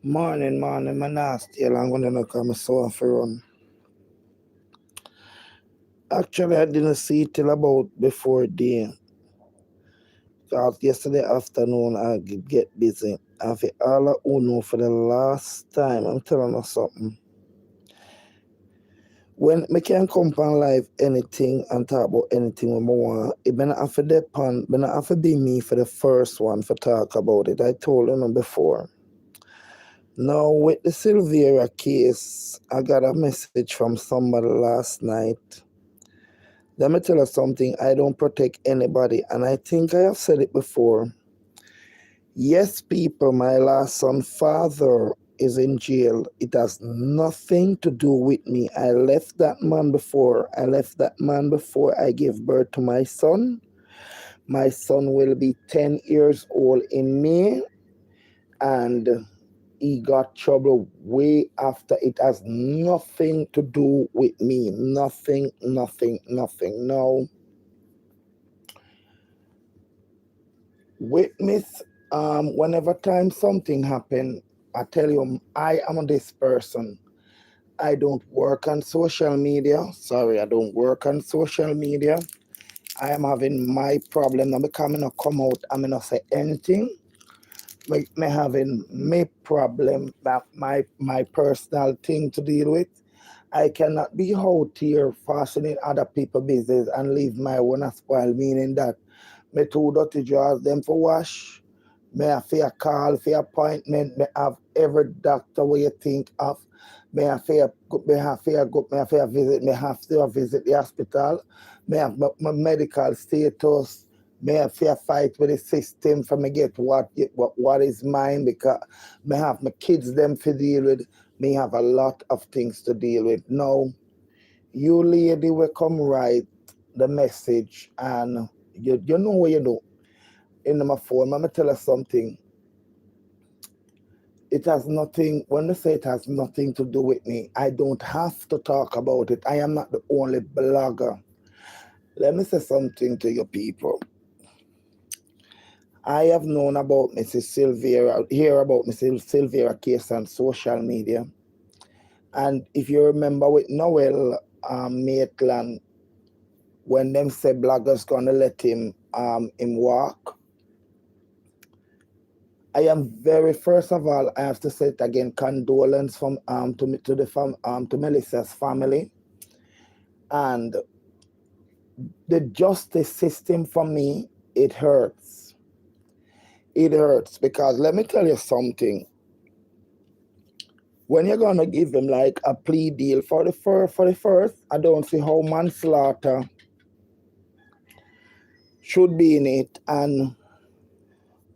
Morning, my nasty. I'm gonna come so for run. Actually, I didn't see it till about before day. Because yesterday afternoon, I get busy. I feel all I know for the last time. I'm telling you something. When I can come on live anything and talk about anything when I want, it may not have to depend, may not have to be me for the first one for talk about it. I told you before. Now, with the Sylvia case, I got a message from somebody last night. Let me tell you something. I don't protect anybody, and I think I have said it before. Yes, people, my last son's father is in jail. It has nothing to do with me. I left that man before. I gave birth to my son. My son will be 10 years old in May, and he got trouble way after. It has nothing to do with me. Nothing. No. Witness, whenever time something happen, I tell you, I am this person. I don't work on social media. Sorry, I don't work on social media. I am having my problem now because I not come out, I may not say anything. Me having my problem, that my personal thing to deal with. I cannot be out here fastening other people's business and leave my own as spoil, meaning that me two dirty drawers them for wash. Me have for call for appointment. Me have every doctor where you think of. Me have for visit. Me have to visit the hospital. Me have my medical status. Me have to fight with the system for me get what is mine because me have my kids them to deal with. Me have a lot of things to deal with. Now, you lady will come write the message and you know what you do. In my phone, let me tell you something. It has nothing, when they say it has nothing to do with me, I don't have to talk about it. I am not the only blogger. Let me say something to you people. I have known about Mrs. Sylvia, hear about Mrs. Sylvia case on social media. And if you remember with Noel Maitland, when them say bloggers gonna let him walk, I am very, first of all, I have to say it again, condolence from to Melissa's family. And the justice system for me, it hurts. It hurts because let me tell you something. When you're gonna give them like a plea deal for the first, I don't see how manslaughter should be in it. And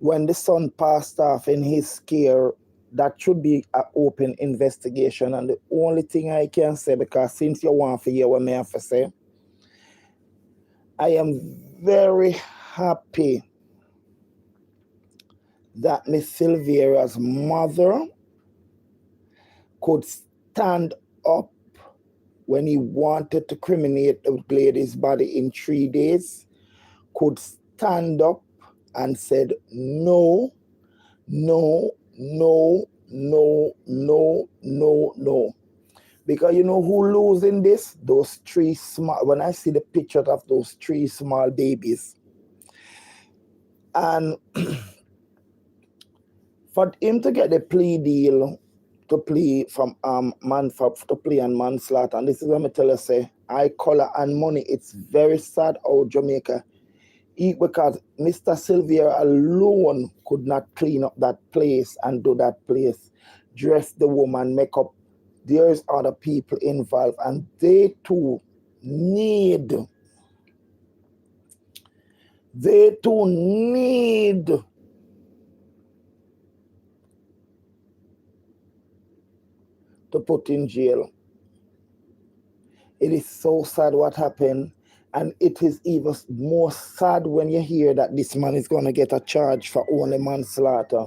when the son passed off in his care, that should be an open investigation. And the only thing I can say, because since you want to hear what I have to say, I am very happy that Miss Sylvia's mother could stand up when he wanted to criminate the lady's body in 3 days, could stand up and said, no, no, no, no, no, no, no. Because you know who losing this? Those three small, when I see the pictures of those three small babies. And for him to get the plea deal to plea from to plea and manslaughter, and this is what I tell you, say, eye color and money, it's very sad how Jamaica, because Mr. Sylvia alone could not clean up that place and do that place, dress the woman, make up. There's other people involved, and they too need to put in jail. It is so sad what happened, and it is even more sad when you hear that this man is going to get a charge for only manslaughter.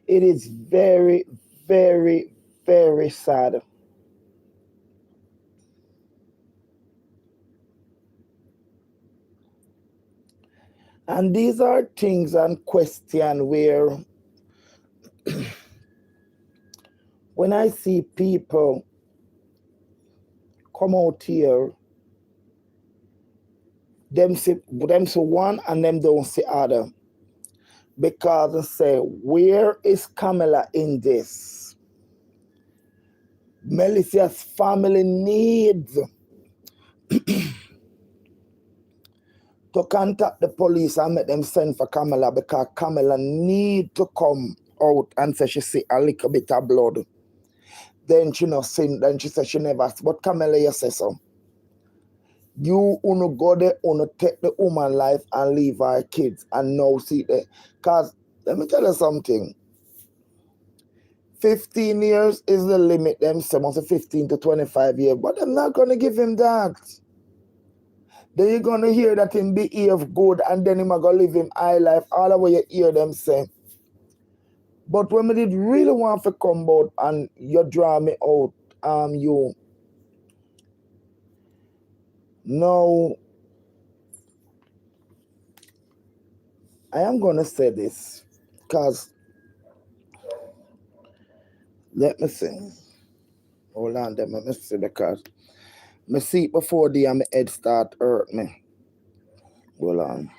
It is very, very, very sad. And these are things and questions where when I see people come out here, them see one and them don't see other. Because they say, where is Camilla in this? Melissa's family needs to contact the police and make them send for Camilla, because Camilla need to come out and say she see a little bit of blood. Then she not sin, then she said she never. But Camilla, you say so. You wanna go there, wanna take the woman life and leave her kids and now see there. Because let me tell you something. 15 years is the limit, them say, must say 15 to 25 years, but I'm not gonna give him that. Then you're gonna hear that him behave good and then him gonna live him high life, all the way you hear them say. But when we did really want to come out and you draw me out, you now I am gonna say this, because let me see. Hold on, let me see, because me see it before the my head start hurt me. Hold on.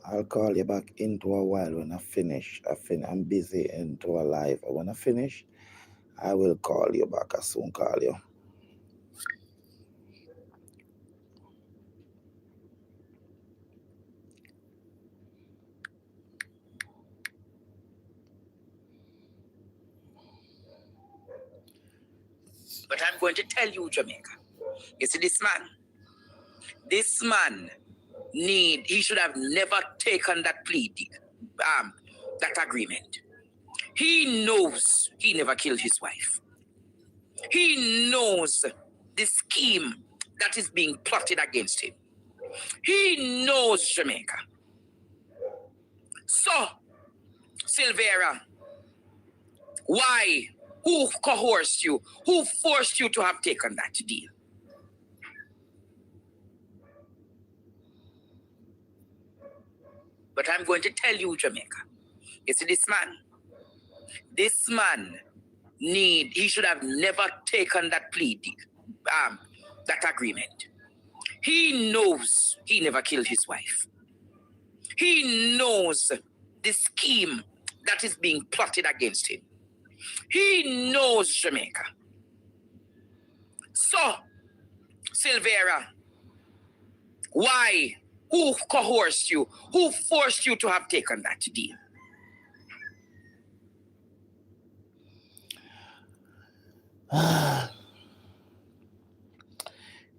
I'll call you back into a while when I finish. I'm busy into a live. When I finish, I will call you back. I'll soon call you. But I'm going to tell you, Jamaica. You see, this man he should have never taken that plea deal, that agreement. He knows he never killed his wife. He knows the scheme that is being plotted against him. He knows, Jamaica. So, Silvera, why? Who coerced you? Who forced you to have taken that deal? But I'm going to tell you, Jamaica. You see, this man he should have never taken that plea deal, that agreement. He knows he never killed his wife. He knows the scheme that is being plotted against him. He knows, Jamaica. So, Silvera, why? Who coerced you? Who forced you to have taken that deal?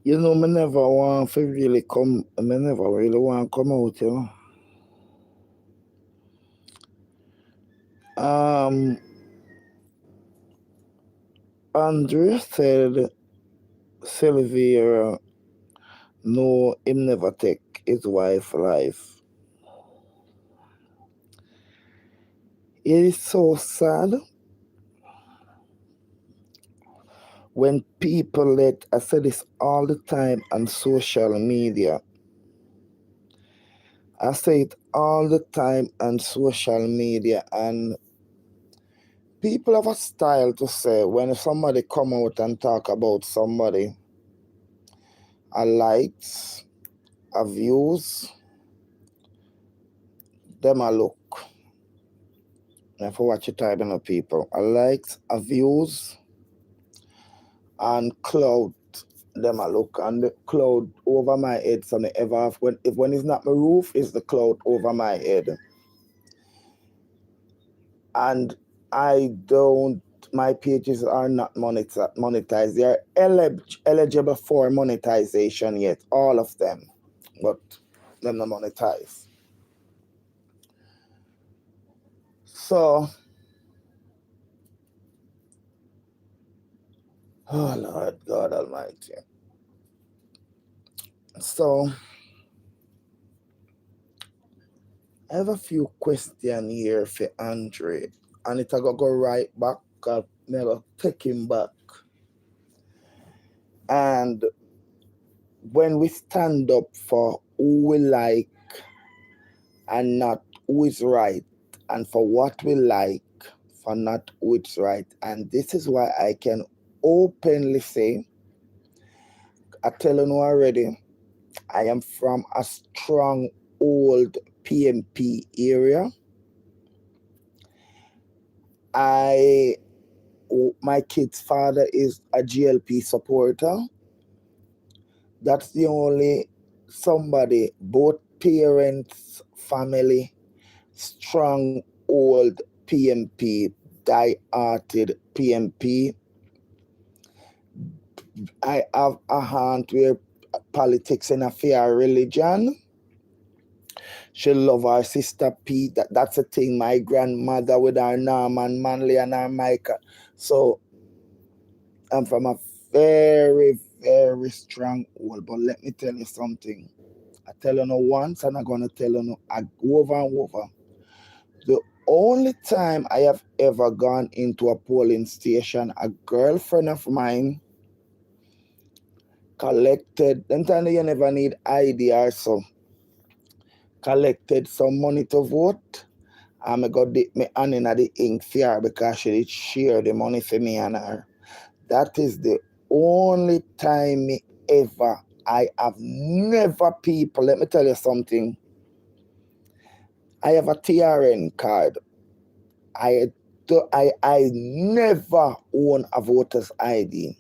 You know, me never want to really come. Me never really want to come out, you know. Andre said Silvera, no, him never take his wife's life. It is so sad when people I say this all the time on social media. I say it all the time on social media, and people have a style to say when somebody come out and talk about somebody, a likes, a views, them a look. And for what you typing of people, a likes, a views, and Clout, them a look, and the cloud over my head. So me ever have, when it's not my roof, it's the cloud over my head. And my pages are not monetized. They are eligible for monetization yet, all of them, but they're not monetized. So, oh Lord God Almighty. So, I have a few questions here for Andre, and it will go right back, never take him back. And when we stand up for who we like and not who is right, and for what we like, for not who is right. And this is why I can openly say, I tell you already, I am from a strong old PMP area. My kid's father is a GLP supporter. That's the only somebody, both parents, family, strong old PMP, die-hearted PMP. I have a aunt where politics and affair religion. She love her sister P. That's a thing. My grandmother with her Norman Manley and her Micah. So I'm from a very, very strong old. But let me tell you something. I tell you no once and I'm gonna tell you no over and over. The only time I have ever gone into a polling station, a girlfriend of mine collected, them time you never need ID or so, collected some money to vote. And I got me hand in the ink for because she did share the money for me and her. That is the only time me ever. I have never people, let me tell you something. I have a TRN card. I never own a voter's ID.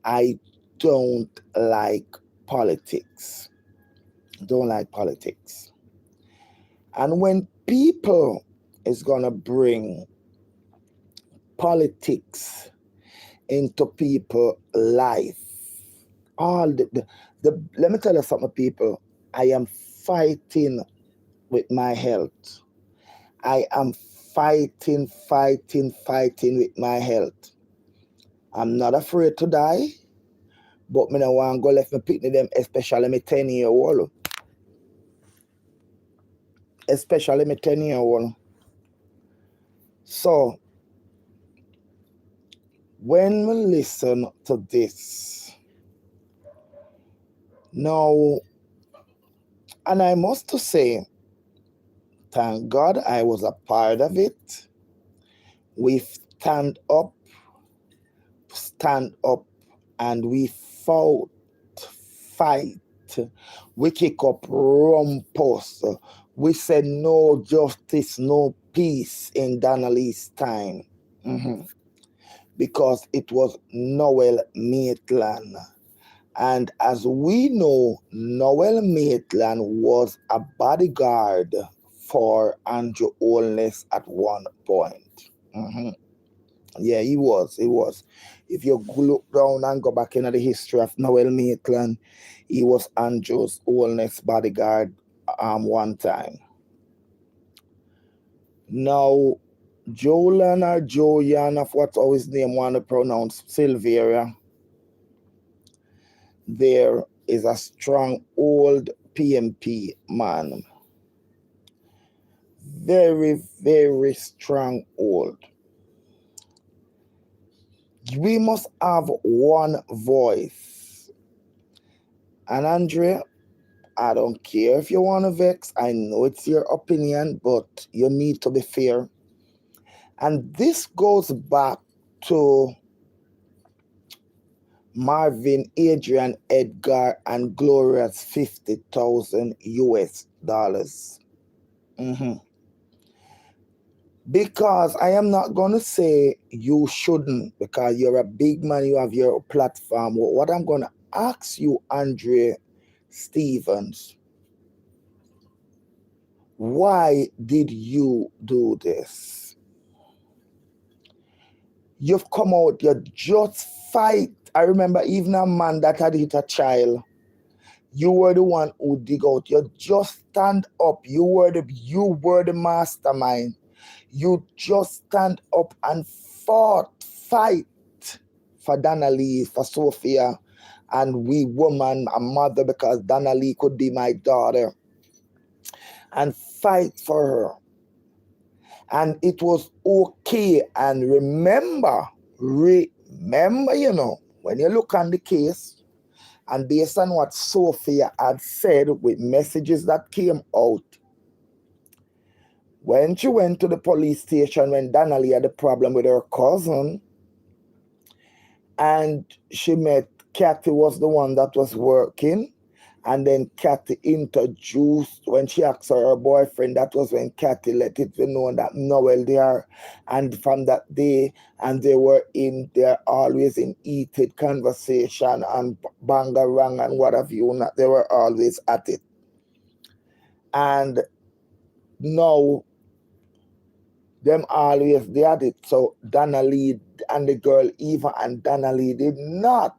I don't like politics. Don't like politics. And when people is gonna bring politics into people life, all the let me tell you something, people. I am fighting with my health. I am fighting with my health. I'm not afraid to die, but me no want go left me picnic them, especially me 10-year-old. Especially me 10-year-old. So when we listen to this, now, and I must to say, thank God I was a part of it. We stand up, and we fight. We kick up rumpus. We said no justice, no peace in Donna Lee's time. Because it was Noel Maitland. And as we know, Noel Maitland was a bodyguard for Andrew Holness at one point. Yeah, he was. If you look down and go back into the history of Noel Maitland, he was Andrew's Holness bodyguard one time. Now, Jolan or Joyan, of what's always name want to pronounce, Silveria, there is a strong old PMP man. Very, very strong old. We must have one voice. And Andrea, I don't care if you want to vex. I know it's your opinion, but you need to be fair. And this goes back to Marvin, Adrian, Edgar, and Gloria's $50,000. Because I am not going to say you shouldn't, because you're a big man, you have your platform. What I'm going to ask you, Andre Stevens, why did you do this? You've come out, you just fight. I remember even a man that had hit a child. You were the one who dig out. You just stand up. You were the mastermind. You just stand up and fight for Donna Lee, for Sophia, and we woman, a mother, because Donna Lee could be my daughter, and fight for her. And it was okay. And remember, you know, when you look on the case, and based on what Sophia had said with messages that came out, When she went to the police station, when Donna had a problem with her cousin, and she met Kathy was the one that was working, and then Kathy introduced, when she asked her boyfriend, that was when Kathy let it be known that Noel there. And from that day, and they're always in heated conversation and bangarang and what have you not. They were always at it. And now, them always they had it. So Donna Lee and the girl Eva and Donna Lee did not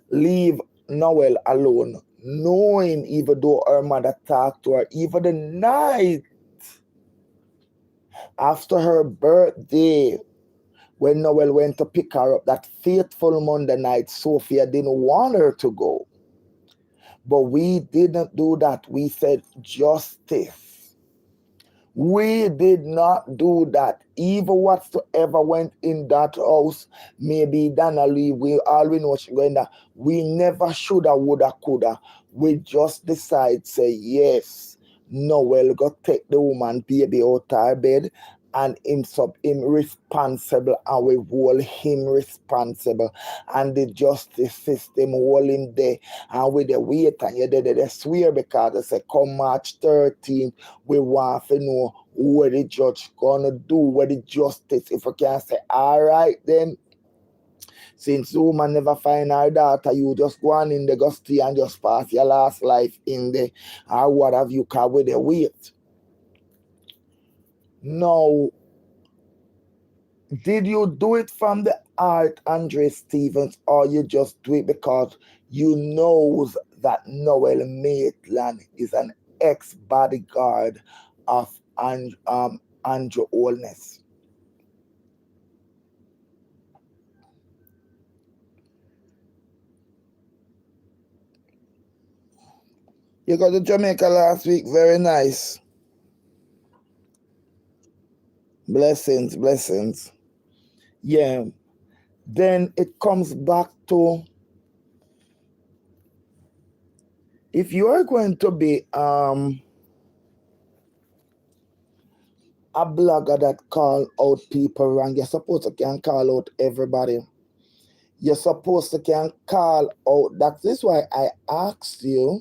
leave Noel alone, knowing even though her mother talked to her, even the night after her birthday, when Noel went to pick her up, that fateful Monday night, Sophia didn't want her to go. But we didn't do that. We said justice. We did not do that. Even whatsoever went in that house, maybe Donna Lee, we already know she going there. We never shoulda, woulda, coulda. We just decide, say, yes, Noel go take the woman baby out her bed, and him responsible, and we hold him responsible. And the justice system hold him there. And with the wait, and they swear, because they say, come March 13th, we want to know what the judge gonna do, what the justice. If we can say, all right, then, since the woman never find her daughter, you just go on in the go stay and just pass your last life in the, or what have you, call with the wait. Now, did you do it from the heart, Andre Stevens, or you just do it because you know that Noel Maitland is an ex-bodyguard of Andrew Holness? You got to Jamaica last week, very nice. Blessings, blessings. Yeah. Then it comes back to, if you are going to be a blogger that call out people wrong, you're supposed to can call out everybody. You're supposed to can call out. That is why I asked you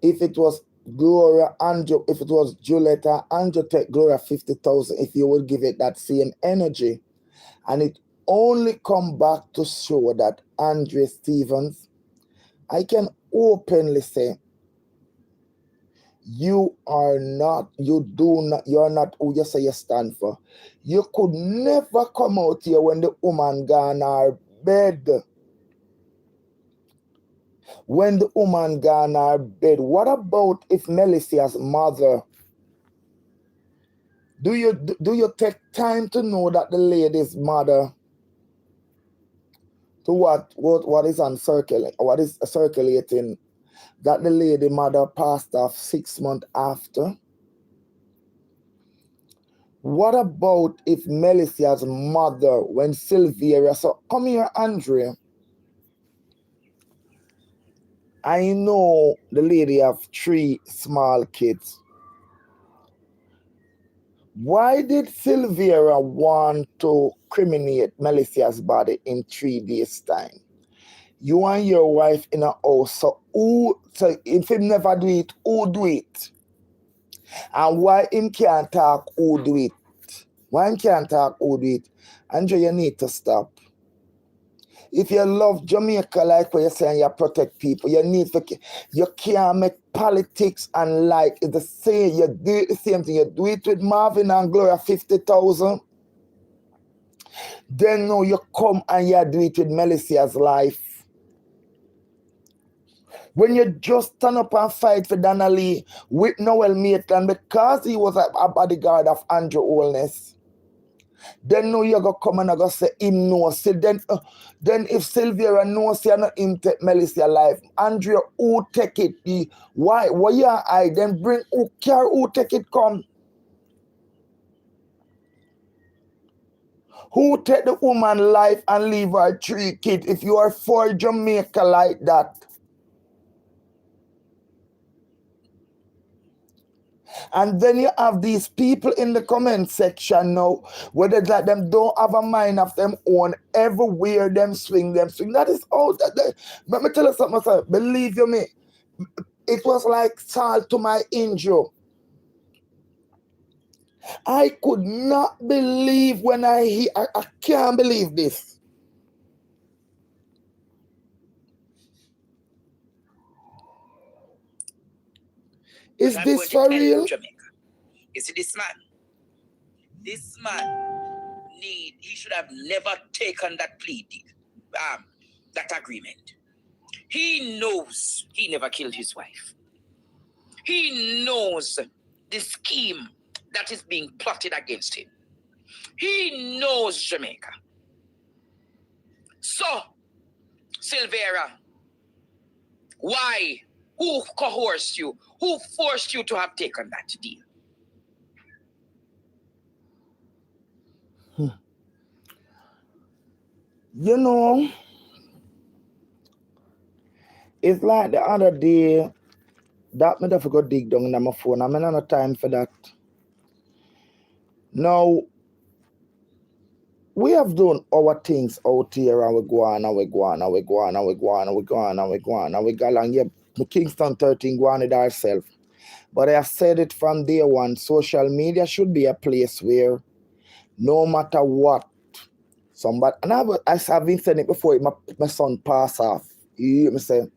if it was Gloria Andrew, if it was Julieta Andrew take Gloria 50,000, if you would give it that same energy. And it only come back to show that Andre Stevens, I can openly say, you're not who you say you stand for. You could never come out here when the woman gone her bed. When the woman gone her bed, what about if Melicia's mother? Do you take time to know that the lady's mother, to what is circulating, that the lady mother passed off 6 months after? What about if Melicia's mother, when Sylvia, so come here, Andrea. I know the lady have 3 small kids. Why did Sylvia want to criminate Melicia's body in 3 days' time? You and your wife in a house, so if him never do it, who do it? And why him can't talk, who do it? Why him can't talk, who do it? Andrea, you need to stop. If you love Jamaica like what you're saying, you protect people, you can't make politics and like it's the same. You do it the same thing. You do it with Marvin and Gloria 50,000. Then now you come and you do it with Melicia's life. When you just stand up and fight for Donna Lee with Noel Maitland because he was a bodyguard of Andrew Holness, then no, you go come and I go say him no. See, then if Sylvia knows you not him take Melissa life, Andrea who take it? Why you I then bring who care who take it come? Who take the woman life and leave her 3 kids if you are for Jamaica like that? And then you have these people in the comment section now, whether it's like them don't have a mind of them own, everywhere them swing. That is all. Let me tell you something, sir. Believe you me, it was like salt to my injury. I could not believe when I hear, I can't believe this. Is I'm this going to for tell real? you, Jamaica. You see, this man he should have never taken that plea deal, that agreement. He knows he never killed his wife. He knows the scheme that is being plotted against him. He knows, Jamaica. So, Silvera, why? Who coerced you? Who forced you to have taken that deal? You know, it's like the other day that me have to go dig down in my phone. I'm not time for that. Now, we have done our things out here and we go on and we go on and we go on and we go on and we go on and we go on and we go along. Yeah, Kingston 13 go on it ourselves. But I have said it from day one, social media should be a place where no matter what, somebody, and I've been saying it before, my son pass off. You hear me say,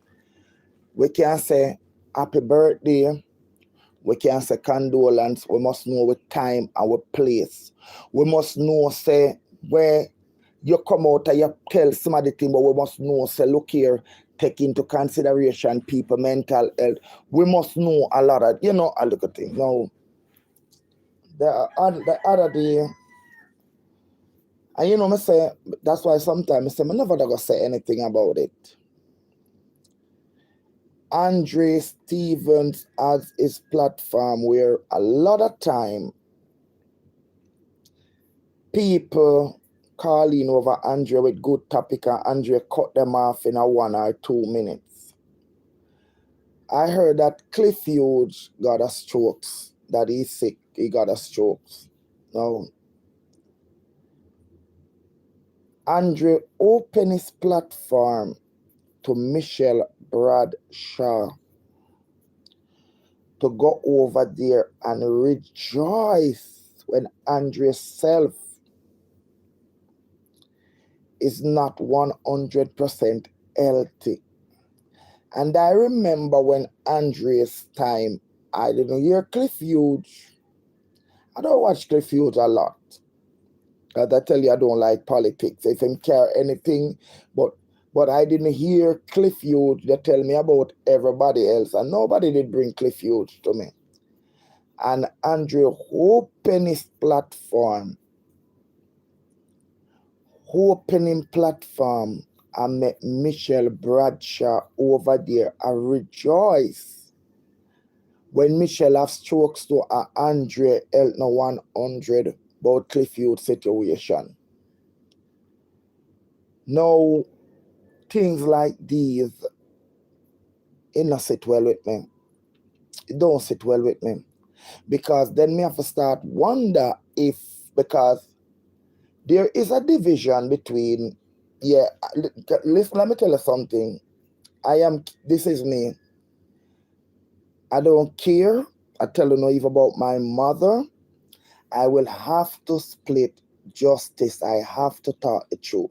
we can't say happy birthday, we can't say condolence, we must know with time and with place. We must know, say, where you come out and you tell somebody thing, but we must know, say, look here, take into consideration people mental health. We must know a lot of, a little thing. Now, the other day, and me say, that's why sometimes I say, I'm never gonna say anything about it. Andre Stevens has his platform where a lot of time people calling over Andre with good topic and Andre cut them off in a 1 or 2 minutes. I heard that Cliff Hughes got a stroke, that he's sick, he got a stroke. Now, Andre opened his platform to Michelle Bradshaw to go over there and rejoice when Andre's self is not 100% healthy. And I remember when Andre's time, I didn't hear Cliff Hughes. I don't watch Cliff Hughes a lot. As I tell you, I don't like politics. If I care anything, but I didn't hear Cliff Hughes. They tell me about everybody else, and nobody did bring Cliff Hughes to me. And Andre opened his platform, and met Michelle Bradshaw over there and rejoice when Michelle have strokes to Andre Elton 100 about Cliff Hughes situation. Now, things like these, it not sit well with me. It don't sit well with me. Because then me have to start wonder if, because there is a division between, listen, let me tell you something. This is me. I don't care. I tell you no even about my mother. I will have to split justice. I have to talk the truth.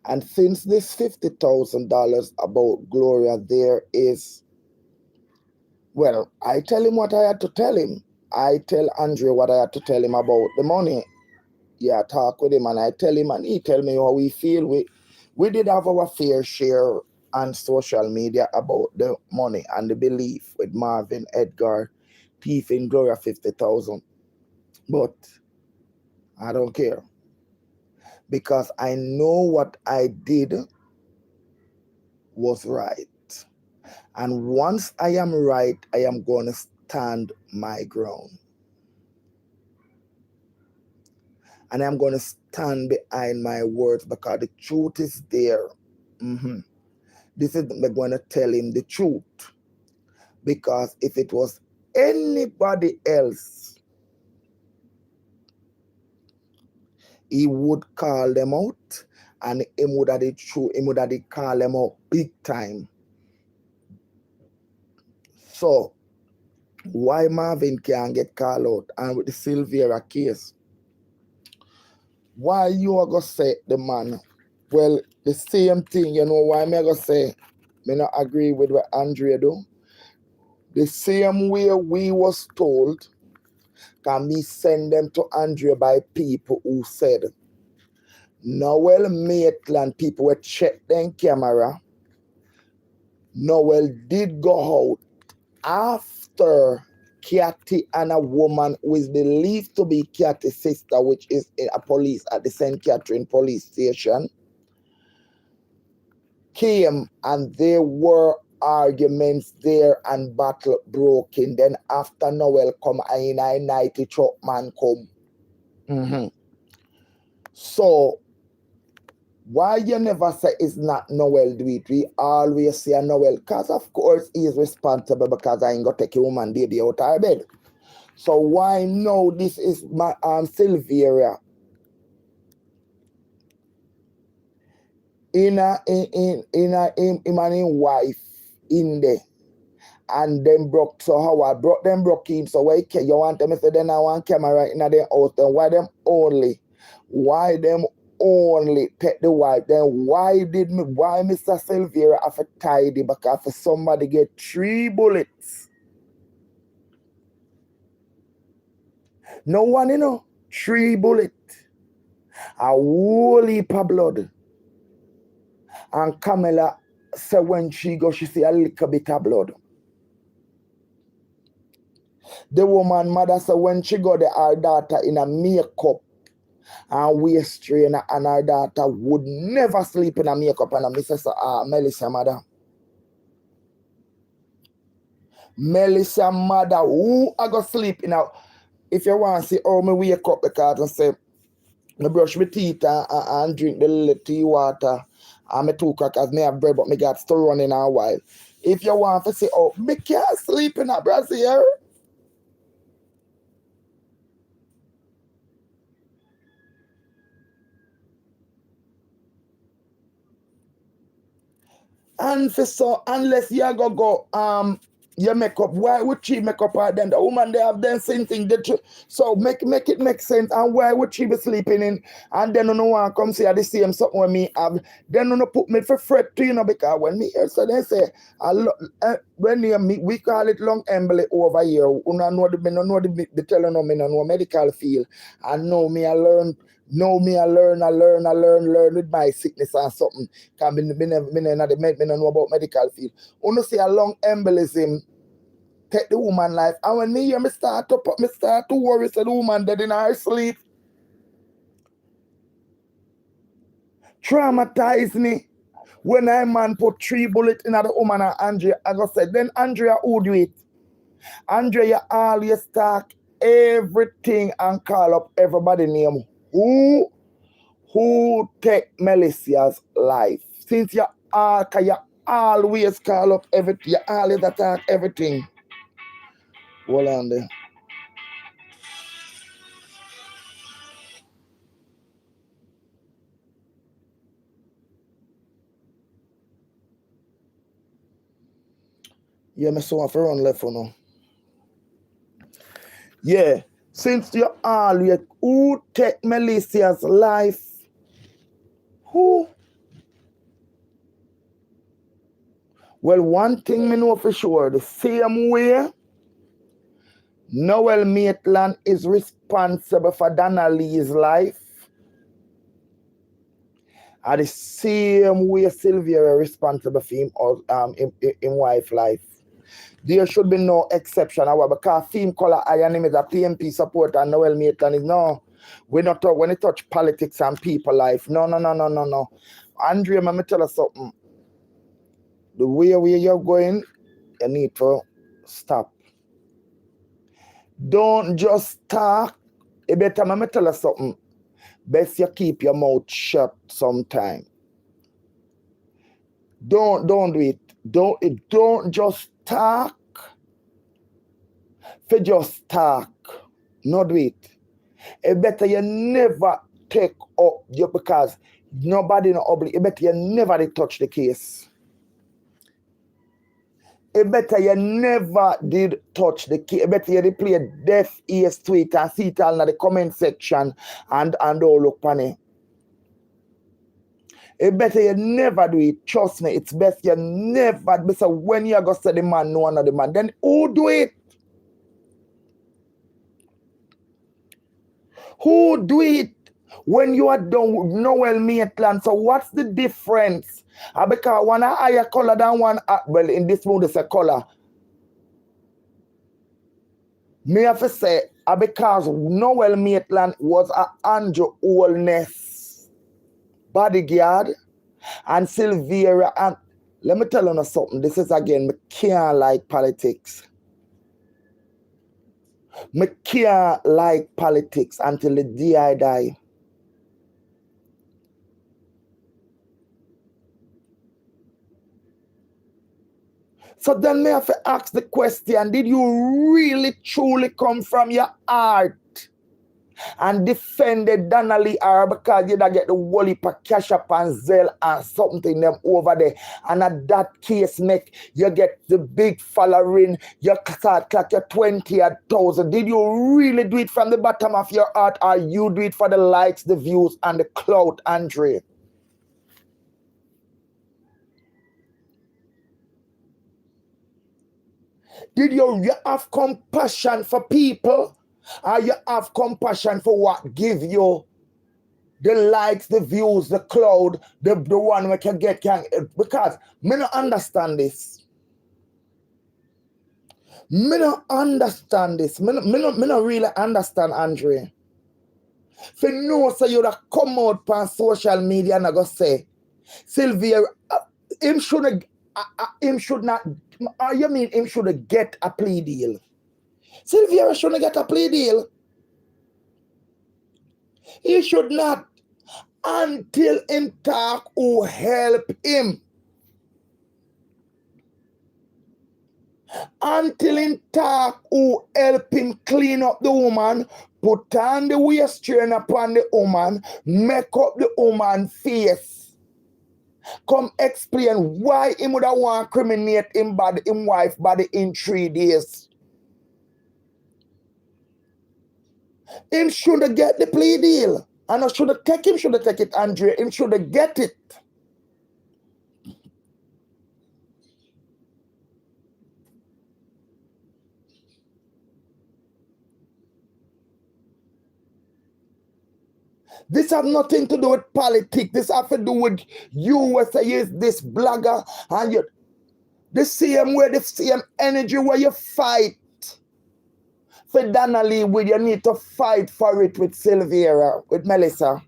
And since this $50,000 about Gloria, there is, well, I tell him what I had to tell him. I tell Andre what I had to tell him about the money. Yeah, I talk with him and I tell him and he tell me how we feel. We did have our fair share on social media about the money and the belief with Marvin, Edgar, thieving Gloria 50,000. But I don't care. Because I know what I did was right. And once I am right, I am going to stand my ground. And I'm going to stand behind my words because the truth is there. This is me going to tell him the truth. Because if it was anybody else, he would call them out, and he would have call them out big time. So why Marvin can't get called out? And with the Silvera case, why you are gonna say the man? Well, the same thing, you know why me gonna say me not agree with what Andrea do? The same way we was told, can me send them to Andrea by people who said Noel Maitland people will check them camera. Noel did go out after Kathy and a woman who is believed to be Kathy's sister, which is a police at the St. Catherine police station, came, and there were arguments there and battle broken. Then after Noel come, I 90 truck man come. So why you never say it's not Noel do it? We always say Noel, because of course he is responsible, because I ain't gonna take a woman baby out of her bed. So why no? This is my Silvera in wife in there, and then broke. So how I brought them broke him. So why you want them to say then I want camera in their house? Then why them only? Why them only take the wife? Then why Mr. Silvera have to tidy because for somebody get 3 bullets? No one, 3 bullets. A whole heap of blood. And Camilla said when she go, she see a little bit of blood. The woman mother said when she got her daughter in a makeup and waist trainer, and her daughter would never sleep in a makeup, and I said, Melissa mother. Melissa mother, who I go sleep in a, if you want to see how me wake up, because I say, I brush my teeth and drink the little tea water, and me 2 crackers, me have bread, but me got still running a while. If you want to say, oh, me can't sleep in a brassiere. And for so, unless you go your makeup, why would she make up her then? The woman they have done same thing. So make it make sense. And why would she be sleeping in? And then no one come say the same something with me have. Then no put me for fret to, because when me hear so they say when you meet, we call it long emboli over here. You know the telling me no know medical field. And know me I learn with my sickness and something. Because me know about medical field. You see a long embolism take the woman life. And when me hear me start to worry, say the woman dead in her sleep. Traumatize me. When I man put 3 bullets in the woman and Andrea, I go say, then Andrea, who do it? Andrea, you always talk everything and call up everybody name. Who take Melissa's life? Since you always call up everything, you always attack everything. Hold on there. Yeah, me so for run left for now. Yeah, since you always who take Melissa's life? Who? Well, one thing me know for sure, the same way Noel Maitland is responsible for Donna Lee's life, and the same way Silvera is responsible for him wife life. There should be no exception, however, because Theme Color Iron is a PMP supporter and Noel Maitland is no. We not talk when it touch politics and people life. No. Andrea, let me tell you something. The way where you're going, you need to stop. Don't just talk. You better let me tell you something. Best you keep your mouth shut sometime. Don't do it. Don't just talk. for just talk, not do it. It better you never take up you because nobody no obligate. It better you never dey touch the case. It better you never did touch the case. It better you dey play deaf ears to it and see it all in the comment section and all look on it. It better you never do it. Trust me, it's best you never. Because when you go say the man, no another man, then who do it? Who do it when you are done with Noel Maitland? So what's the difference? Because one higher color than one, well, in this mood, it's a color. Me have to say, because Noel Maitland was a Andrew Holness bodyguard and Sylvia, and let me tell you something. This is again, me can't like politics. Me can't like politics until the day I die. So then me have to ask the question, did you really truly come from your heart and defended Donna or because you don't get the whole heap of cash up and Zelle and something them over there, and at that case make you get the big following, you start clock your 20,000. Did you really do it from the bottom of your heart, or you do it for the likes, the views, and the clout, Andre? Did you have compassion for people? Or you have compassion for what give you the likes, the views, the cloud, the one we can get? Because me not understand this. Me not understand this. Me not really understand, Andre. For no, so you da come out on social media and I go say, Sylvia, him should not, you mean him should get a plea deal? Sylvia shouldn't get a plea deal. He should not until him talk who help him. Until him talk who help him clean up the woman, put on the waist train upon the woman, make up the woman face. Come explain why he would have want to criminate him body, him wife body in 3 days. Him should have get the plea deal. And I should have take it, Andre. Him should have get it. This have nothing to do with politics. This have to do with you as this blogger and you the same way, the same energy where you fight for Donna Lee, where you need to fight for it with Sylvia, with Melissa.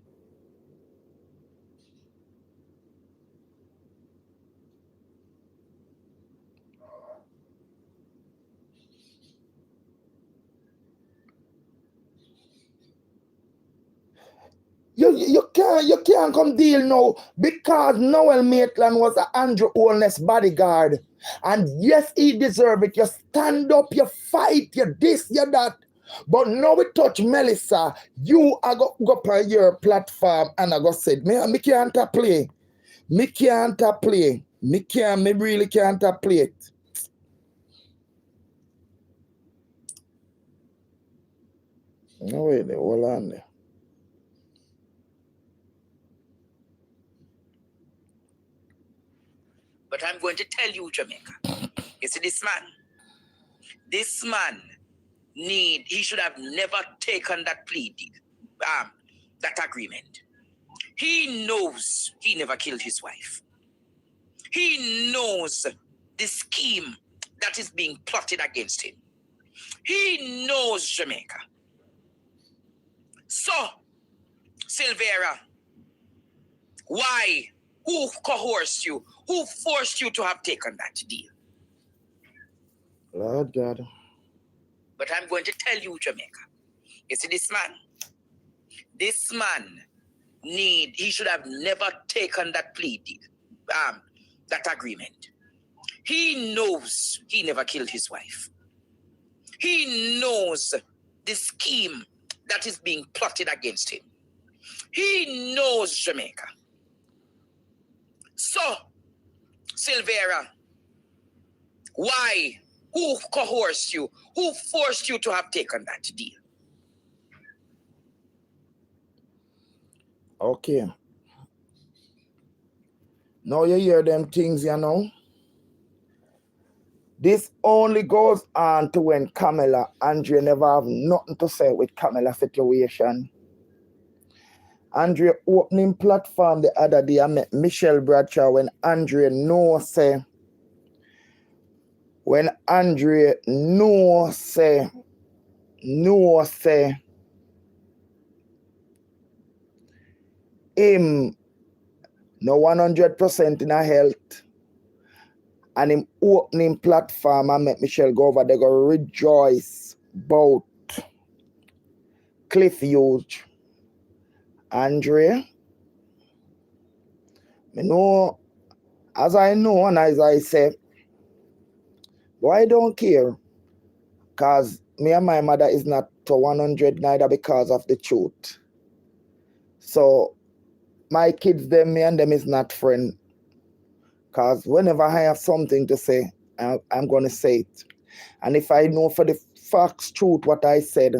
You can't come deal now because Noel Maitland was an Andrew Holness bodyguard. And yes, he deserved it. You stand up, you fight, you this, you that. But now we touch Melissa, you are go on your platform and I go said, me can't play. Me can't play. Me really can't play it. No wait there, hold on there. But I'm going to tell you, Jamaica. You see, this man he should have never taken that plea deal, that agreement. He knows he never killed his wife. He knows the scheme that is being plotted against him. He knows, Jamaica. So, Sylvia, why? Who coerced you? Who forced you to have taken that deal? Lord God. But I'm going to tell you, Jamaica. You see, this man he should have never taken that plea deal, that agreement. He knows he never killed his wife. He knows the scheme that is being plotted against him. He knows Jamaica. So, Silvera, why? Who coerced you? Who forced you to have taken that deal? Okay. Now you hear them things, you know. This only goes on to when Andrea never have nothing to say with Camilla situation. Andrea opening platform the other day, I met Michelle Bradshaw when Andrea say him no 100% in a health and him opening platform, I met Michelle go over, they go rejoice about Cliff Huge. Andrea, me know, as I know and as I say, but I don't care, because me and my mother is not to 100 neither because of the truth. So my kids, them, me and them is not friend, because whenever I have something to say, I'm going to say it. And if I know for the facts, truth, what I said,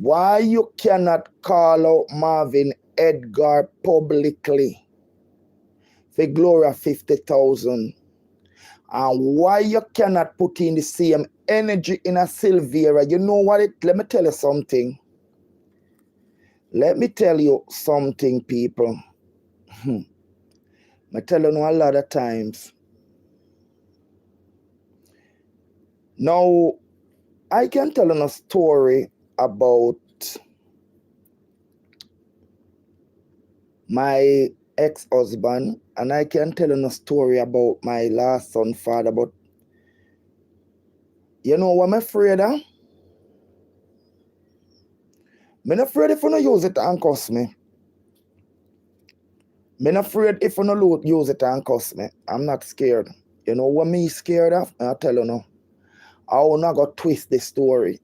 why you cannot call out Marvin Edgar publicly for Gloria 50,000? And why you cannot put in the same energy in a Silvera? You know what let me tell you something. Let me tell you something, people. I tell you a lot of times. Now, I can tell you a story about my ex-husband, and I can tell you a story about my last son father, but you know what I'm afraid of? I'm not afraid if you don't use it and cuss me. I'm not afraid if you don't use it and cuss me. I'm not scared. You know what me scared of? I'll tell you now. I will not go twist the story.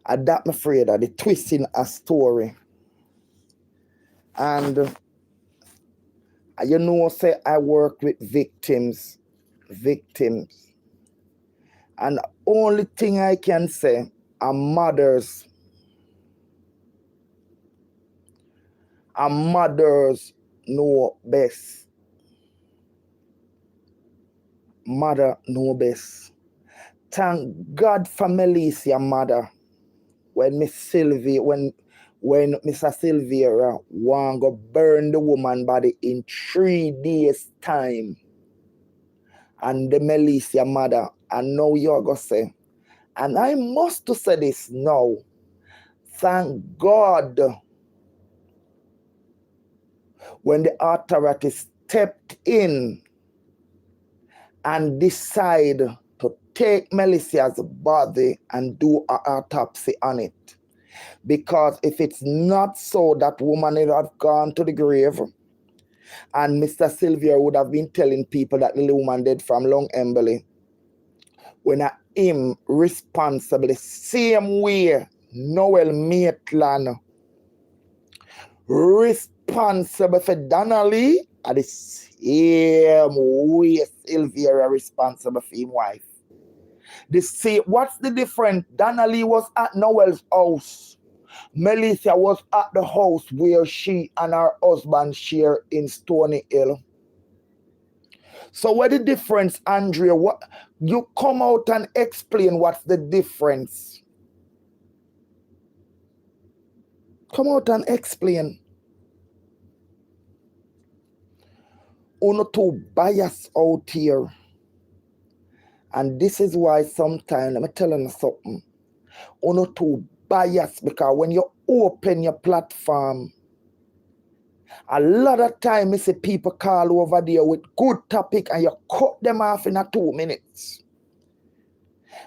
And that I'm afraid of, the twisting a story. And you know, say I work with victims. And the only thing I can say are mothers. And mothers know best. Mother know best. Thank God for Melissa, mother. When Miss Sylvia, when Mr. Silvera want to burn the woman body in 3 days' time. And the Melissa mother, and now you're going to say, and I must to say this now, thank God when the authorities stepped in and decide to take Melissa's body and do an autopsy on it. Because if it's not so, that woman would have gone to the grave, and Mr. Sylvia would have been telling people that the little woman dead from lung emboly. When I him responsible the same way Noel Maitland responsible for Donna Lee, and the same way Sylvia responsible for his wife. What's the difference? Donna Lee was at Noel's house. Melissa was at the house where she and her husband share in Stony Hill. So what the difference, Andrea? What you come out and explain what's the difference? Come out and explain. Uno too biased out here. And this is why sometimes, let me tell you something. Uno too biased, because when you open your platform, a lot of time you see people call over there with good topic and you cut them off in 2 minutes.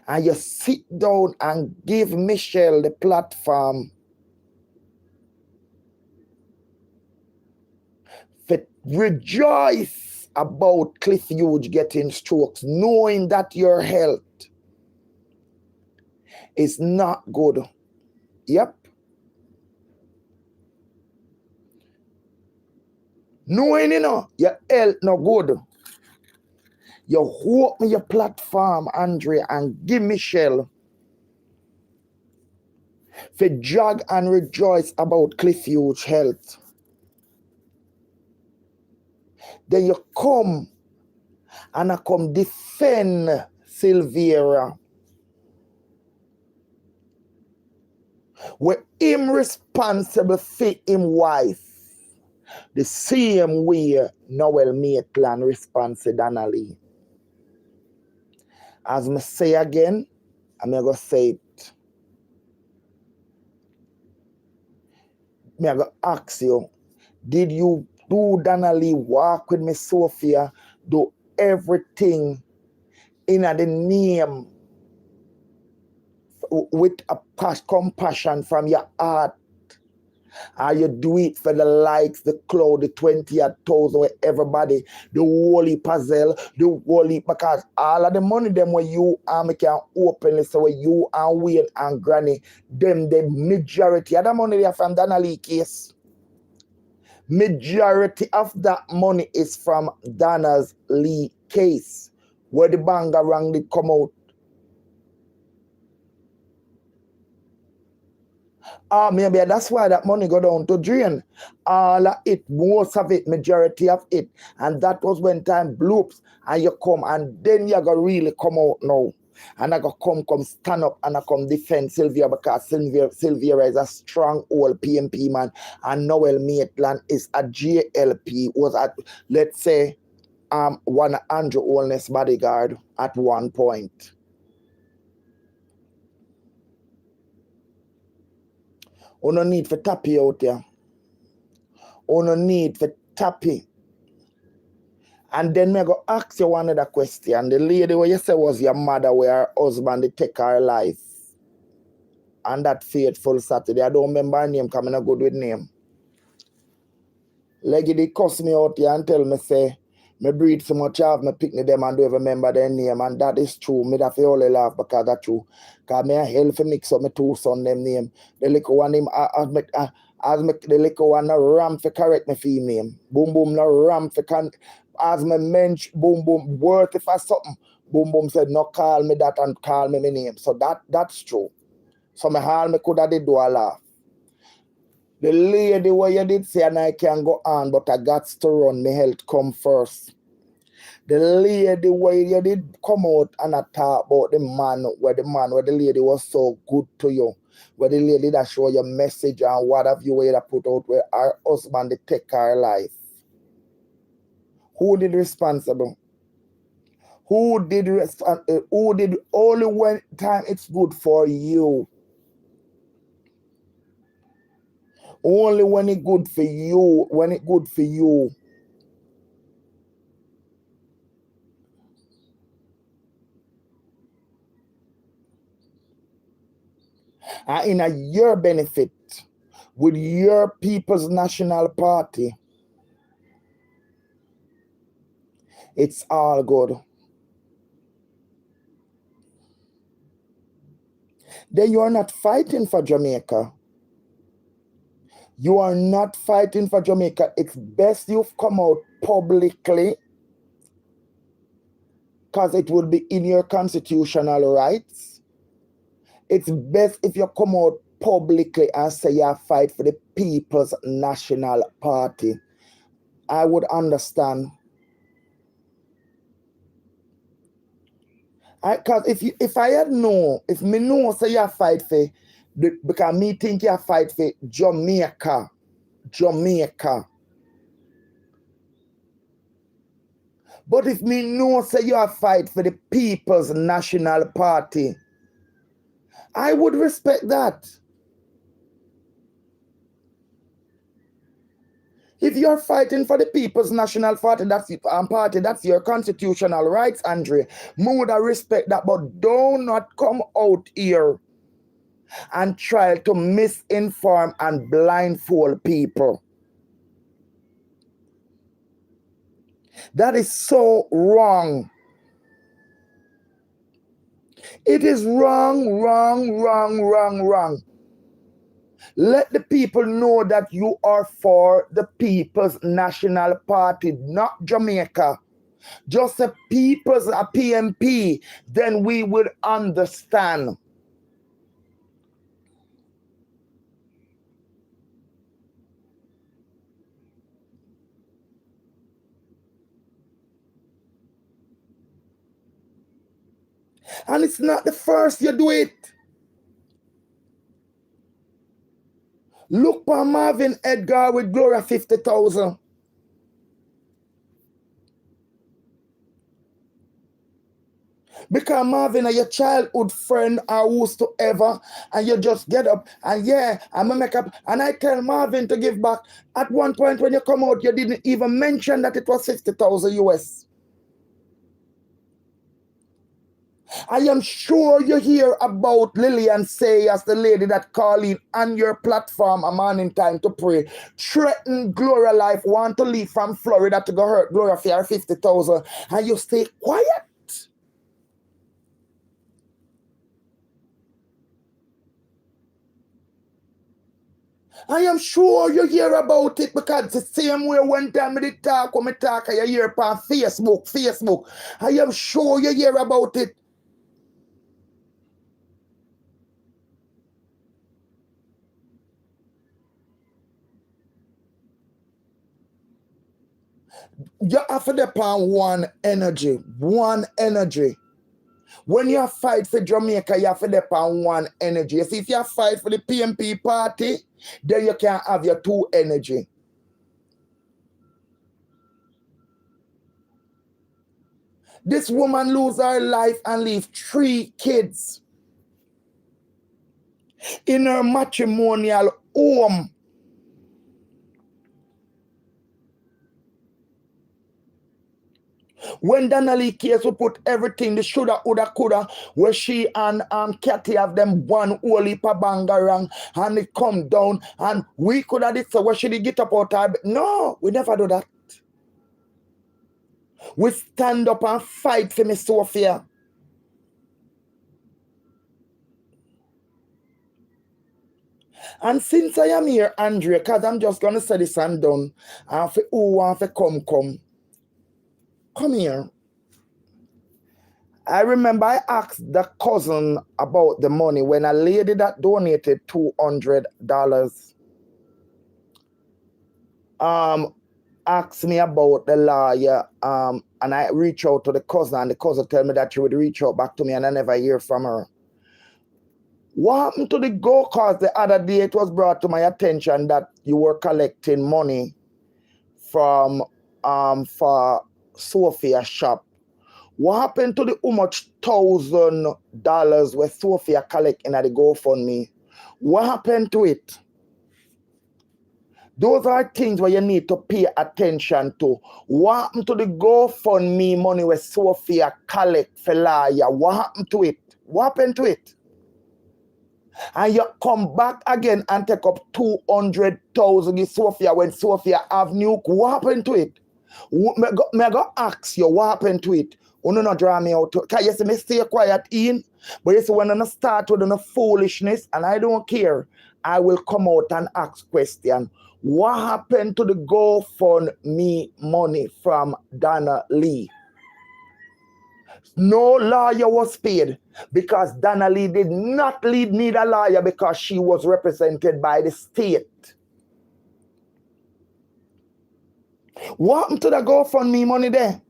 And you sit down and give Michelle the platform for rejoice about Cliff Huge getting strokes, knowing that your health. It's not good. Yep. Knowing your health no good. You open your platform, Andre, and give Michelle for jog and rejoice about Cliffhuge health. Then you come and I come defend Silvera. Where him responsible for him wife. The same way Noel Maitland responsible Donna Lee. As me say again, I'm going to say it. I'm going to ask you, did you do Donna Lee walk with Miss Sophia, do everything in the name with a compassion from your heart? Or you do it for the likes, the Clout, the 20,000, everybody, the holy puzzle, the holy, because all of the money them where you can openly say where you and Wayne and Granny, them the majority of the money they are from Donna Lee case. Majority of that money is from Donna's Lee case, where the bangarang did come out. Maybe that's why that money go down to drain. All of it, most of it, majority of it. And that was when time bloops and you come and then you go really come out now. And I go come stand up and I come defend Sylvia because Sylvia is a strong old PMP man and Noel Maitland is a JLP, was at, let's say, one Andrew Holness bodyguard at one point. Oh, no need for tappy out there. Oh, no need for tappy. And then me go ask you one other question. The lady where you say was your mother where her husband they take her life. And that faithful Saturday. I don't remember her name coming a good with name. Leggy they cuss me out here and tell me say me breed so much of me pick them and don't remember their name. And that is true. Me that feel only laugh because that's true. Because me a hell for mix up my two son them name. The little one him as me the little one no ram for correct me for name. Boom boom no ram for as me mention boom boom work if I something. Boom boom said no call me that and call me my name. So that's true. So me all me could have did do a laugh. The lady where you did say and I can go on, but I got to run, my health come first. The lady where you did come out and I talk about the man where the lady was so good to you. Where the lady that show your message and what have you where put out where her husband they take her life. Who did responsible? Who did only when time it's good for you? Only when it's good for you, when it's good for you. And in a your benefit, with your People's National Party, it's all good. Then you are not fighting for Jamaica. You are not fighting for Jamaica. It's best you've come out publicly because it will be in your constitutional rights. It's best if you come out publicly and say you fight for the People's National Party. I would understand. Because if I had know, if me know say you fight for, because me think you fight for Jamaica. But if me know say you fight for the People's National Party, I would respect that. If you're fighting for the People's National Party, that's your constitutional rights, Andre. Me would respect that, but do not come out here and try to misinform and blindfold people. That is so wrong. It is wrong, wrong, wrong, wrong, wrong. Let the people know that you are for the People's National Party, not Jamaica. Just a people's a PMP, then we would understand. And it's not the first you do it. Look for Marvin Edgar with Gloria 50,000. Because Marvin are your childhood friend or whosoever, and you just get up and yeah, I'm a make up. And I tell Marvin to give back. At one point when you come out, you didn't even mention that it was 50,000 US. I am sure you hear about Lillian Sayers, the lady that calling on your platform a morning time to pray, threaten Gloria life, want to leave from Florida to go hurt Gloria for her 50,000, and you stay quiet. I am sure you hear about it because the same way one time I talk, when I talk, you hear upon Facebook. I am sure you hear about it. You have to depend one energy. When you fight for Jamaica, you have to depend one energy. You see, if you fight for the PMP party, then you can have your two energy. This woman lose her life and leave 3 kids in her matrimonial home. When Donna Lee case, we put everything, the shoulda, woulda, coulda, where she and Cathy have them one whole heap of bangarang, and it come down, and we could have it, so where she did get up out her bed. No, we never do that. We stand up and fight for Miss Sophia. And since I am here, Andrea, because I'm just going to say this and done, and for who want to come here. I remember I asked the cousin about the money when a lady that donated $200 asked me about the lawyer, and I reached out to the cousin, and the cousin told me that she would reach out back to me, and I never hear from her. What happened to the go-kart the other day? It was brought to my attention that you were collecting money from for Sophia's shop. What happened to the how much $1,000 where Sophia collecting at the GoFundMe? What happened to it? Those are things where you need to pay attention to. What happened to the GoFundMe money where Sophia collect for lawyer? What happened to it? What happened to it? And you come back again and take up 200,000 in Sophia when Sophia have nuke. What happened to it? May I go ask you what happened to it? You not draw me out. Because you see me stay quiet in, but you see when I start with the foolishness, and I don't care, I will come out and ask question. What happened to the GoFundMe money from Donna Lee? No lawyer was paid because Donna Lee did not need a lawyer because she was represented by the state. What happened to the GoFundMe money there?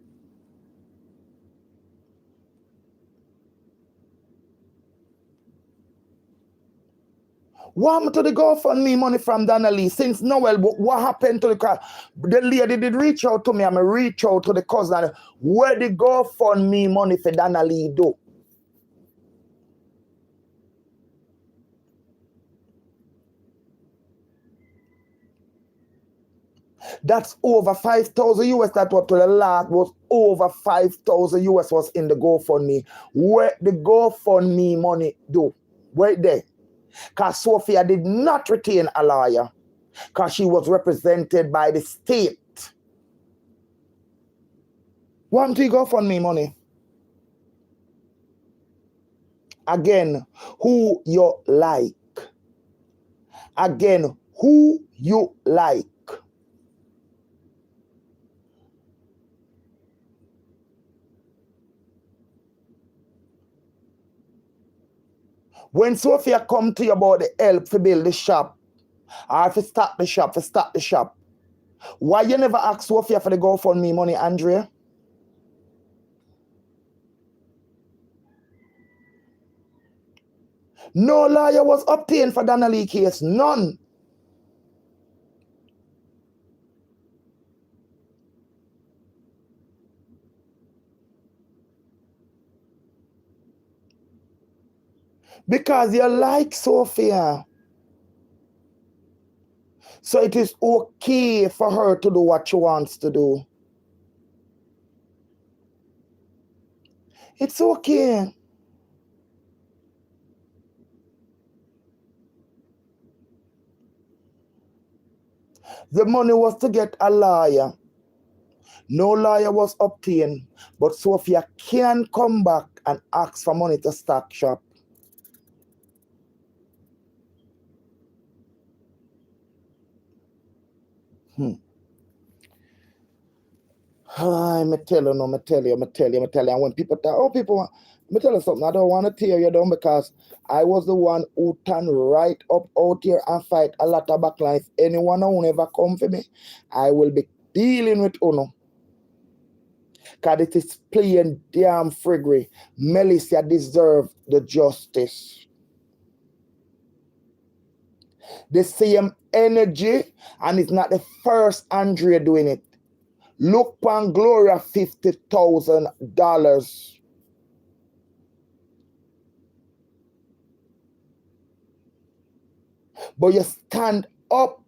What happened to the GoFundMe money from Donna Lee? Since Noel, what happened to the lady did reach out to me, I'm reach out to the cousin. Where the GoFundMe money for Donna Lee do? That's over 5,000 US. That was to the last was over 5,000 US was in the GoFundMe. Where the GoFundMe money do? Where there? Because Sophia did not retain a lawyer because she was represented by the state. What happened to the GoFundMe money? Again, who you like. Again, who you like. When Sophia come to you about the help to build the shop, or to start the shop, why you never ask Sophia for the GoFundMe money, Andrea? No lawyer was obtained for Donna Lee case. None. Because you like Sophia. So it is okay for her to do what she wants to do. It's okay. The money was to get a lawyer. No lawyer was obtained, but Sophia can come back and ask for money to start shop. Me tell you. And when people talk, me tell you something, I don't want to tear you down because I was the one who turned right up out here and fight a lot of backlines. Anyone who never come for me, I will be dealing with Uno. Because it is plain damn friggery. Melissa deserve the justice. The same energy, and it's not the first Andrea doing it. Look on Gloria, $50,000. But you stand up.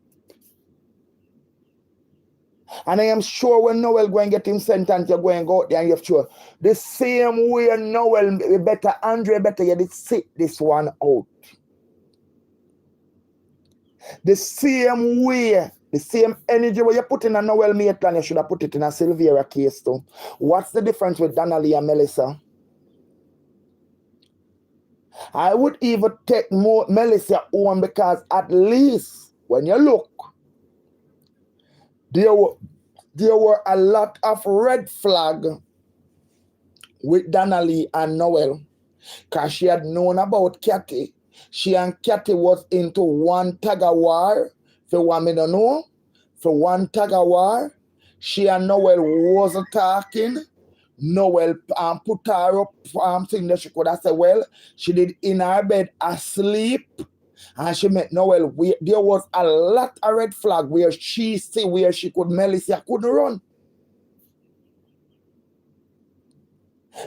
And I am sure when Noel go and get him sentenced, you're going to go out there and you're sure. The same way Noel, Andrea better you did sit this one out. The same way, the same energy where you put in a Noel Maitland, you should have put it in a Silvera case too. What's the difference with Donna Lee and Melissa? I would even take more Melissa on because at least when you look, there were a lot of red flag with Donna Lee and Noel because she had known about Kathy. She and Kathy was into one tag of war. For one me don't know, for one tag of war, she and Noel wasn't talking. Noel put her up thing that she could have said, well, she did in her bed asleep. And she met Noel. There was a lot of red flag where she see where she could, Melissa couldn't run.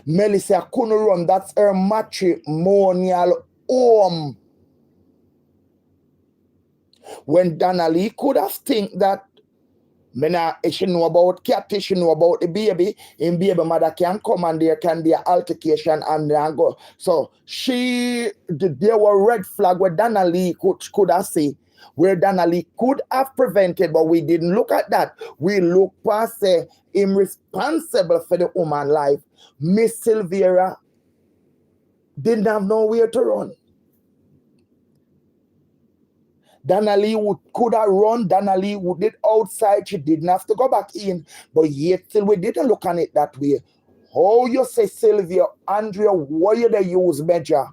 Melissa couldn't run. That's her matrimonial home. When Donna Lee could have think that she know about Kathy, she know about the baby, and baby mother can come and there can be an altercation and then go. So there were red flag where Donna Lee could have seen, where Donna Lee could have prevented, but we didn't look at that. We look past him responsible for the woman life. Miss Silvera didn't have nowhere to run. Donna Lee could have run. Donna Lee did outside. She didn't have to go back in. But yet still we didn't look at it that way. How you say Sylvia, Andrea, what you they use measure?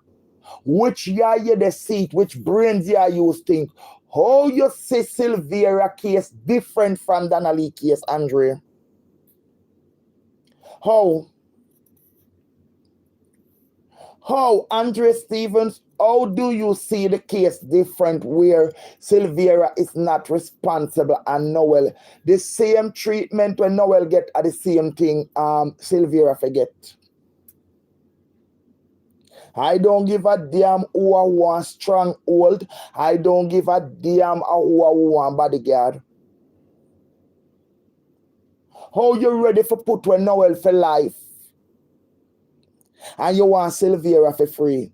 Which year you they see it? Which brains you use think? How you say Sylvia case different from Donna Lee case, Andrea? How, Andre Stevens, how do you see the case different where Silvera is not responsible and Noel? The same treatment when Noel get at the same thing Silvera forget. I don't give a damn who I want stronghold. I don't give a damn who I want bodyguard. How you ready for put when Noel for life? And you want Silvera for free?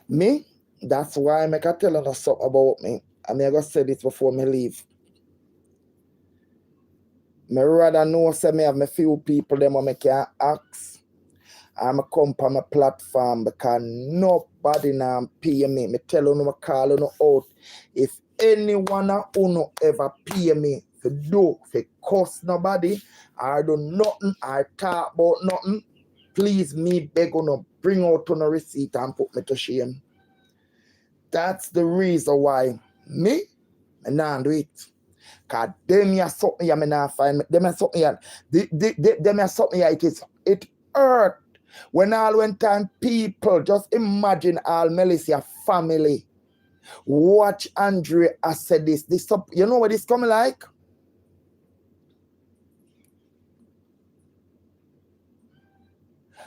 Me, that's why I make a tell you something about me. I'm going to say this before me leave. Me rather know say me have me few people them I can ask I'm a come on my platform because nobody now pay me. Me tell you, no, call you out. If anyone who ever pay me for do, for cost nobody, I do nothing, I talk about nothing, please me beg you bring out on a receipt and put me to shame. That's the reason why me nah do it. Cause them ya something ya me nah find me. Them ya something ya them ya something ya it hurt. When time people just imagine all Melissa family. Watch Andre I said this. This you know what this coming like?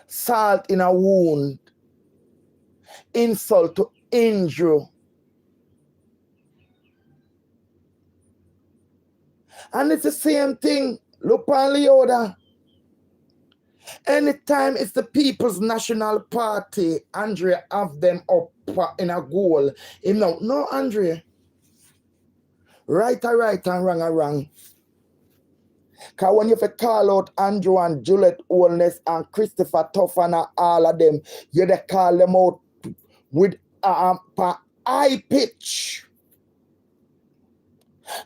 Salt in a wound. Insult to injure. And it's the same thing. Look on Leoda. Anytime it's the People's National Party, Andrea have them up in a goal. No, Andrea. Right are right and wrong are wrong. Because when you call out Andrew and Juliet Oldness and Christopher Tuffan and all of them, you they call them out with high pitch.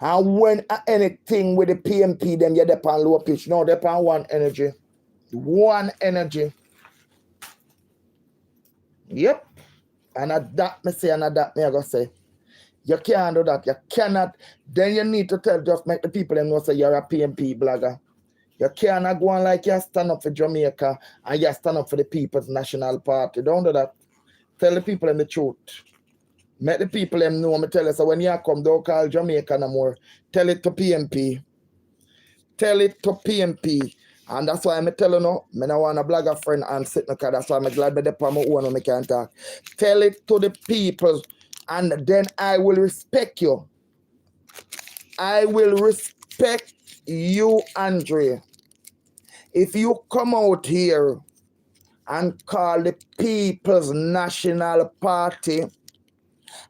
And when anything with the PMP, them you depend low pitch. No, depend one energy. One energy. Yep. And that me say, and that me I go say. You can't do that. You cannot. Then you need to just make the people them know say you're a PMP blogger. You cannot go on like you stand up for Jamaica and you stand up for the People's National Party. Don't do that. Tell the people in the truth. Make the people them know. Me tell you, so when you come, don't call Jamaica no more. Tell it to PMP. Tell it to PMP. And that's why I'm telling you, I don't want a blogger friend and sit in the car. That's why I'm glad that I'm my own when I can't talk. Tell it to the people, and then I will respect you. I will respect you, Andre. If you come out here and call the People's National Party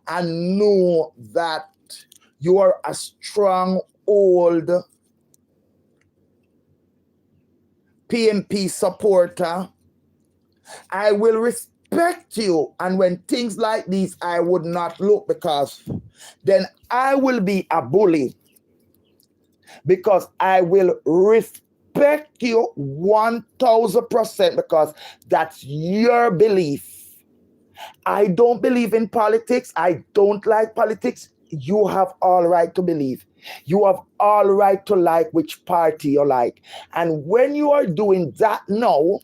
and know that you are a strong old PMP supporter, I will respect you. And when things like these, I would not look, because then I will be a bully. Because I will respect you 1000% because that's your belief. I don't believe in politics. I don't like politics. You have all right to believe. You have all right to like which party you like. And when you are doing that now,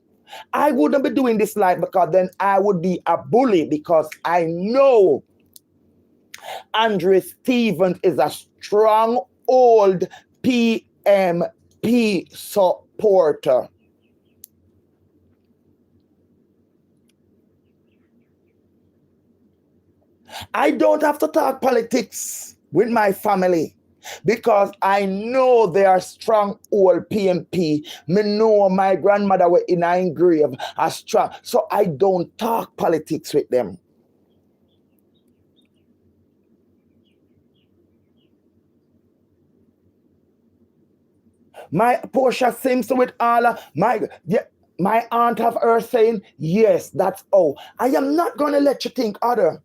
I wouldn't be doing this live, because then I would be a bully, because I know Andre Stevens is a strong old PMP supporter. I don't have to talk politics with my family, because I know they are strong old PMP. Me know my grandmother was in a grave as strong. So I don't talk politics with them. My Portia Simpson with all my aunt have her saying, yes, that's all. I am not going to let you think other.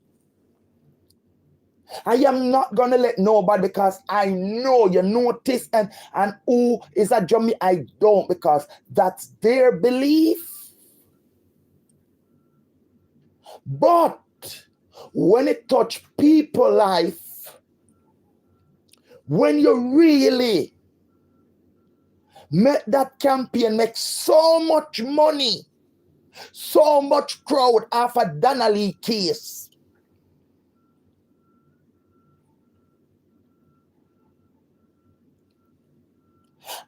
I am not going to let nobody, because I know you notice and who is a Jamie. I don't, because that's their belief. But when it touch people life, when you really make that campaign make so much money, so much crowd after Donna Lee case,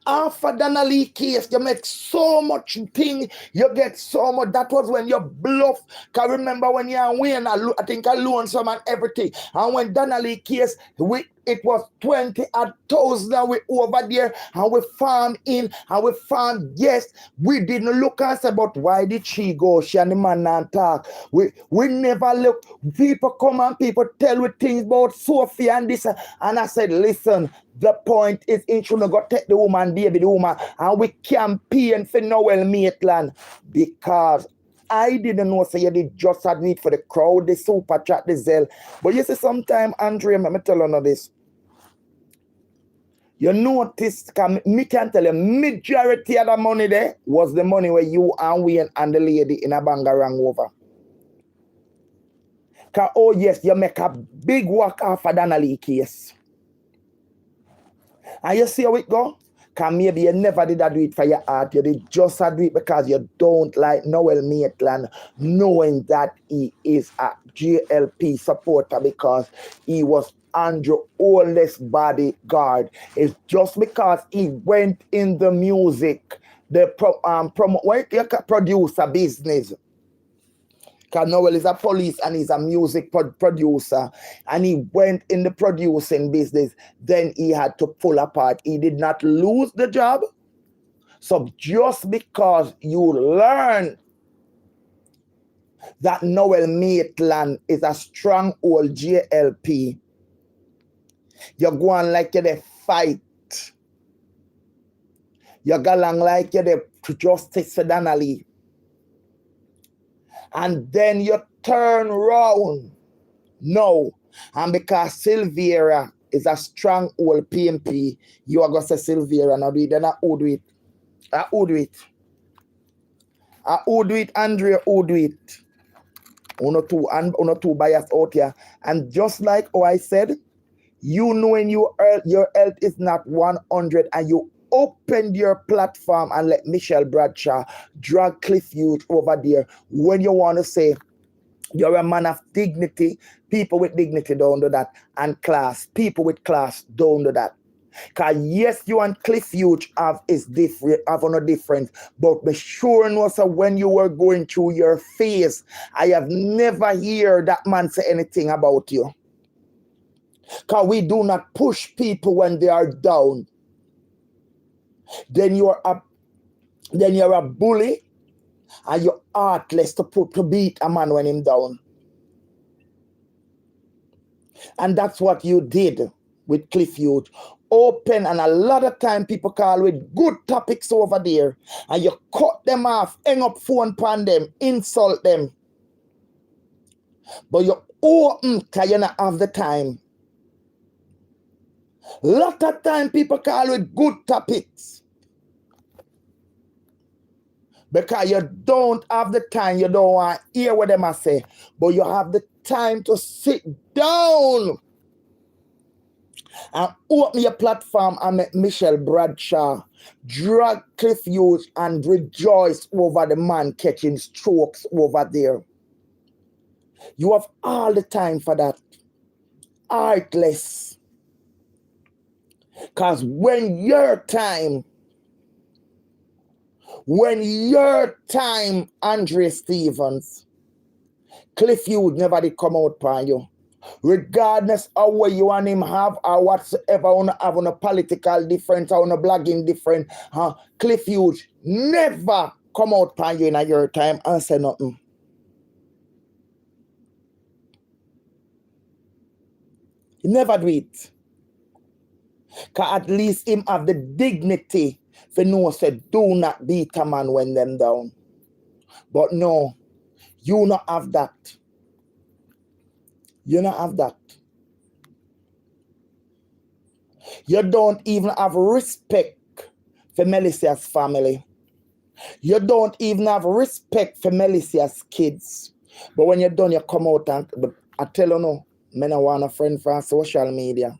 after Donna Lee case, you make so much thing, you get so much. That was when you bluff. Can remember when you and Wayne, I think I loaned some and everything. And when Donna Lee case, it was 20,000 that we over there and we found in and we found yes. We didn't look and say, but why did she go? She and the man not talk. We never look. People come and people tell me things about Sophie and this. And I said, listen, the point is in shouldn't go take the woman, baby, the woman, and we campaign for Noel Maitland because I didn't know, so you did just admit for the crowd, the super chat, the Zell. But you see, sometime, Andrea, let me tell you this. You notice, me can tell you, majority of the money there was the money where you and Wayne and the lady in a bangarang over. Because, oh yes, you make a big work off of Donna Lee case. And you see how it go? Because maybe you never did do it for your heart. You did just do it because you don't like Noel Maitland, knowing that he is a GLP supporter because he was Andrew oldest bodyguard. It's just because he went in the music, the producer business. Because Noel is a police and he's a music producer, and he went in the producing business. Then he had to pull apart. He did not lose the job. So just because you learn that Noel Maitland is a strong old JLP, you're going like you're the fight. You're going like you're the justice for Donna Lee. And then you turn round. No. And because Silvera is a strong old PMP, you are going to say Silvera. Now do it. Then I would do it. I would do it. I would do it, Andrea. Would do it. Uno two bias out here. And just like I said, you know when your health is not 100 and you opened your platform and let Michelle Bradshaw drag Cliff Hughes over there when you want to say you're a man of dignity. People with dignity don't do that. And class, people with class don't do that. Because yes, you and Cliff Hughes have no difference. But be sure no, so when you were going through your phase, I have never heard that man say anything about you. Because we do not push people when they are down. Then you're a bully and you're heartless to beat a man when him down. And that's what you did with Cliff Hughes. Open, and a lot of time people call with good topics over there and you cut them off, hang up phone upon them, insult them. But you open because you don't have the time. Lot of time people call with good topics. Because you don't have the time, you don't want to hear what them I say. But you have the time to sit down and open your platform and make Michelle Bradshaw drag Cliff Hughes and rejoice over the man catching strokes over there. You have all the time for that. Heartless. Because when your time, Andre Stevens, Cliff Hughes never did come out for you. Regardless of what you and him have or whatsoever on a political difference or on a blogging difference, Cliff Hughes never come out for you in your time and say nothing. He never do it. Because at least him have the dignity for no say do not beat a man when them down. But no, you not have that. You not have that. You don't even have respect for Melissa's family. You don't even have respect for Melissa's kids. But when you're done, you come out and I tell you no, I don't want a friend from social media.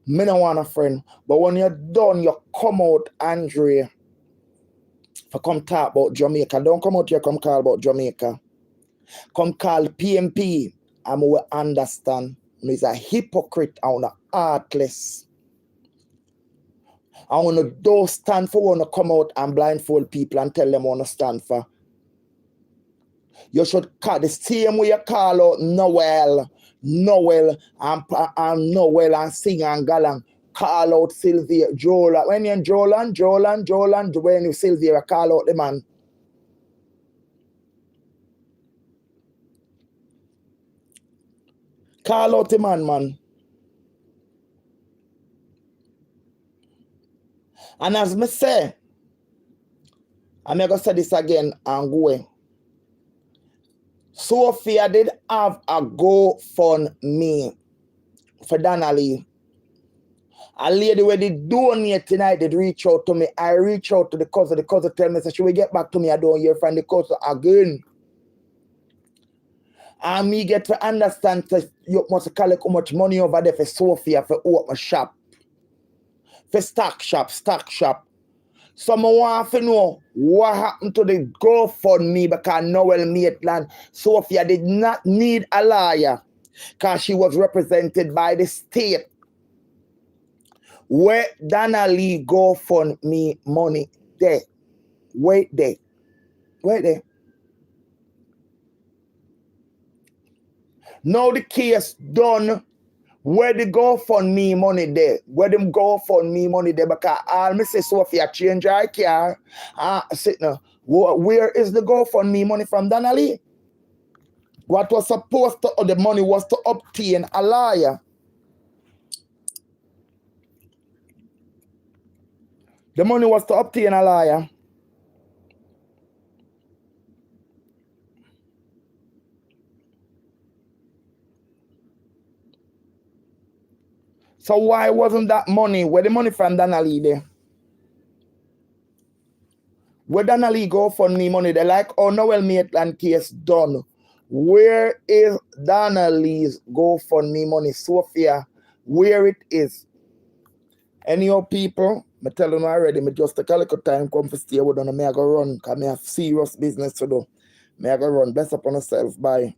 I don't want a friend. But when you're done, you come out, Andrea, for come talk about Jamaica. Don't come out here, come call about Jamaica. Come call PMP, and we will understand. He's a hypocrite and a heartless. I want to don't stand for, want to come out and blindfold people and tell them what to stand for. You should call the same way you call out Noel. Noel and sing and galang. Call out Sylvia, Jola. When you're Jolan, when you Sylvia, call out the man. Call out the man. And as me say, I'm going to say this again and go away. Sophia did have a GoFundMe for Donna Lee. A lady where they donate tonight did reach out to me. I reach out to the cousin. The cousin tell me, so she will get back to me. I don't hear from the cousin again. And me get to understand that you must collect how much money over there for Sophia for open shop. For stock shop. So I want to know what happened to the GoFundMe because Noel Maitland, Sophia did not need a lawyer because she was represented by the state. Where Donna Lee GoFundMe money there? Wait there. Now the case done. Where the GoFundMe money there? Where them GoFundMe money there? Because all me say Sophia change her car. Sit now. Where is the GoFundMe money from Donna Lee? What was supposed to, the money was to obtain a lawyer. The money was to obtain a lawyer. So why wasn't that money? Where the money from Donna Lee there? Where Donna Lee GoFundMe money? They like, oh, Noel Maitland case done. Where is Donna Lee's GoFundMe money? Sophia, where it is? Any of people, I tell them already, I just take a little time come to stay with them. I go run because I have serious business to do. I go run. Best upon yourself. Bye.